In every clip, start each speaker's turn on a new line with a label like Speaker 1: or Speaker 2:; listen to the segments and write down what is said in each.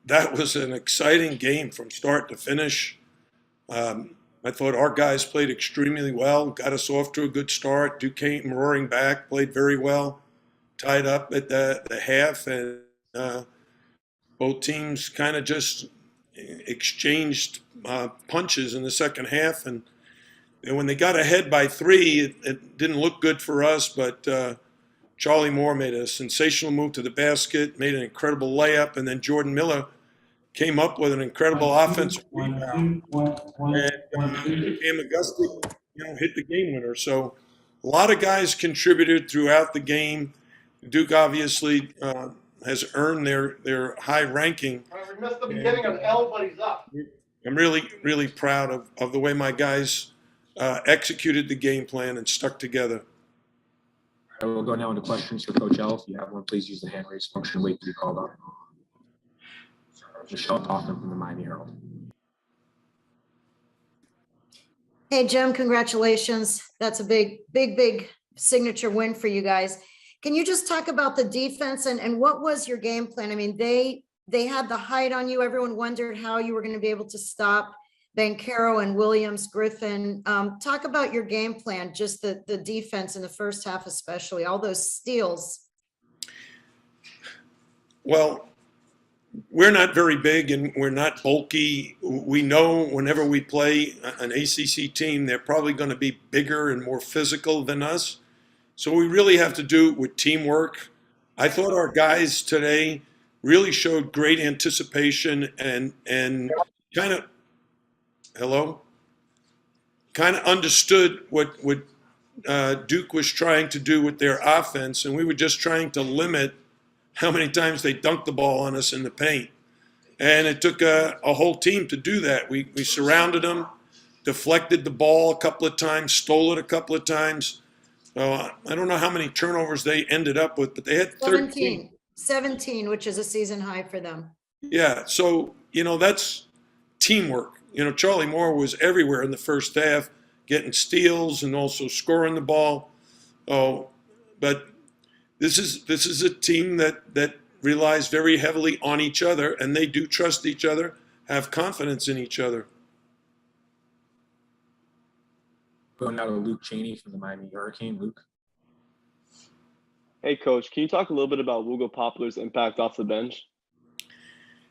Speaker 1: that was an exciting game from start to finish. I thought our guys played extremely well, got us off to a good start. Duke came roaring back, played very well, tied up at the half, and both teams kind of just exchanged punches in the second half. And when they got ahead by 3, it didn't look good for us, but Charlie Moore made a sensational move to the basket, made an incredible layup, and then Jordan Miller came up with an incredible offensive rebound, and Cam Auguste, hit the game winner. So a lot of guys contributed throughout the game. Duke obviously has earned their high ranking.
Speaker 2: We missed the beginning of L, but he's up.
Speaker 1: I'm really, really proud of the way my guys executed the game plan and stuck together.
Speaker 3: I will go now into questions for Coach L. If you have one, please use the hand raise function. Wait to be called up. Michelle Kaufman from the Miami Herald.
Speaker 4: Hey, Jim, congratulations. That's a big signature win for you guys. Can you just talk about the defense and what was your game plan? I mean, they had the height on you. Everyone wondered how you were going to be able to stop Banchero and Williams, Griffin. Talk about your game plan, just the defense in the first half, especially all those steals.
Speaker 1: Well, we're not very big and we're not bulky. We know whenever we play an ACC team, they're probably going to be bigger and more physical than us. So we really have to do it with teamwork. I thought our guys today really showed great anticipation and kind of understood what Duke was trying to do with their offense, and we were just trying to limit how many times they dunked the ball on us in the paint. And it took a whole team to do that. We surrounded them, deflected the ball a couple of times, stole it a couple of times. So I don't know how many turnovers they ended up with, but they had 13.
Speaker 4: 17, which is a season high for them.
Speaker 1: Yeah, so, that's teamwork. Charlie Moore was everywhere in the first half, getting steals and also scoring the ball. But this is a team that relies very heavily on each other, and they do trust each other, have confidence in each other.
Speaker 3: Going now to Luke Cheney from the Miami Hurricane. Luke.
Speaker 5: Hey, Coach, can you talk a little bit about Wooga Poplar's impact off the bench?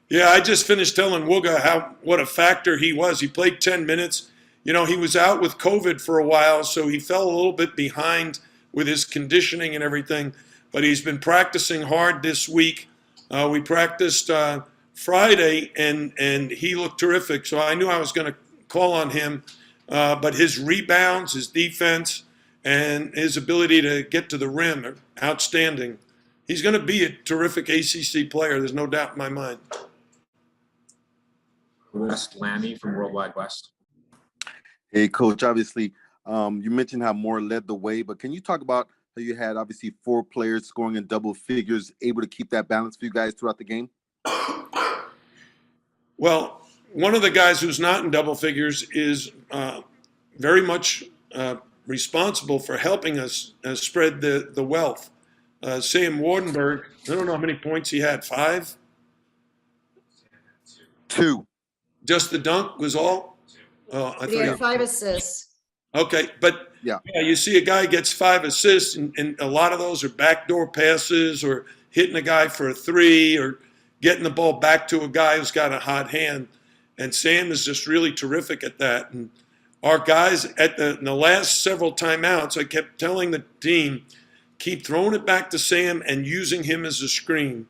Speaker 1: Yeah, I just finished telling Wooga what a factor he was. He played 10 minutes. He was out with COVID for a while, so he fell a little bit behind with his conditioning and everything. But he's been practicing hard this week. We practiced Friday, and he looked terrific. So I knew I was going to call on him. But his rebounds, his defense, and his ability to get to the rim are outstanding. He's going to be a terrific ACC player. There's no doubt in my mind.
Speaker 3: West Lammy from Worldwide West.
Speaker 6: Hey, Coach, obviously, you mentioned how Moore led the way, but can you talk about how you had obviously 4 players scoring in double figures, able to keep that balance for you guys throughout the game?
Speaker 1: Well, one of the guys who's not in double figures is very much responsible for helping us spread the wealth. Sam Wardenberg, I don't know how many points he had, 5?
Speaker 6: 2.
Speaker 1: Just the dunk was all?
Speaker 4: He had 5 assists.
Speaker 1: Okay, but
Speaker 6: yeah,
Speaker 1: you see a guy gets 5 assists, and a lot of those are backdoor passes or hitting a guy for a 3 or getting the ball back to a guy who's got a hot hand. And Sam is just really terrific at that. And our guys in the last several timeouts, I kept telling the team, keep throwing it back to Sam and using him as a screen.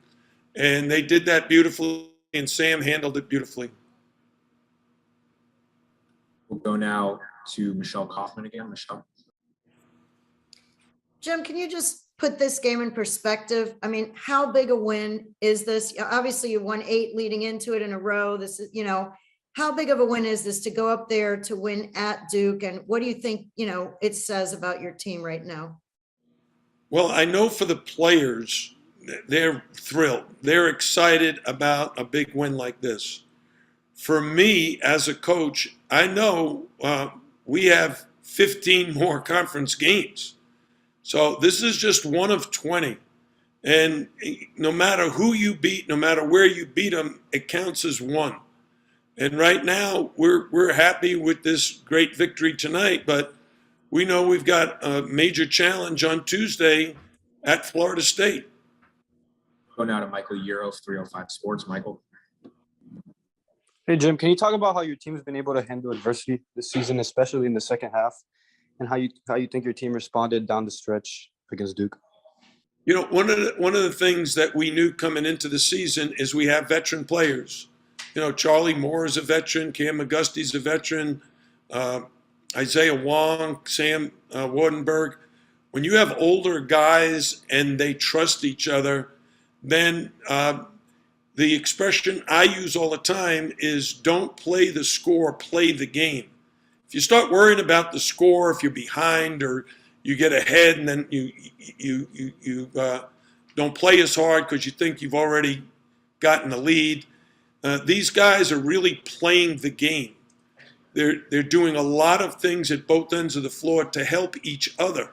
Speaker 1: And they did that beautifully, and Sam handled it beautifully.
Speaker 3: We'll go now to Michelle Kaufman again. Michelle.
Speaker 4: Jim, can you just put this game in perspective? I mean, how big a win is this? Obviously, you won 8 leading into it in a row. This is, how big of a win is this to go up there to win at Duke? And what do you think, it says about your team right now?
Speaker 1: Well, I know for the players, they're thrilled. They're excited about a big win like this. For me, as a coach, I know we have 15 more conference games. So this is just one of 20. And no matter who you beat, no matter where you beat them, it counts as one. And right now, we're happy with this great victory tonight, but we know we've got a major challenge on Tuesday at Florida State.
Speaker 3: Go now to Michael Euro, 305 Sports. Michael.
Speaker 7: Hey, Jim, can you talk about how your team's been able to handle adversity this season, especially in the second half, and how you think your team responded down the stretch against Duke?
Speaker 1: You know, one of the things that we knew coming into the season is we have veteran players. You know, Charlie Moore is a veteran, Cam McGusty's a veteran, Isaiah Wong, Sam Wardenberg. When you have older guys and they trust each other, then the expression I use all the time is don't play the score, play the game. If you start worrying about the score, if you're behind or you get ahead and then you don't play as hard because you think you've already gotten the lead, these guys are really playing the game. They're doing a lot of things at both ends of the floor to help each other.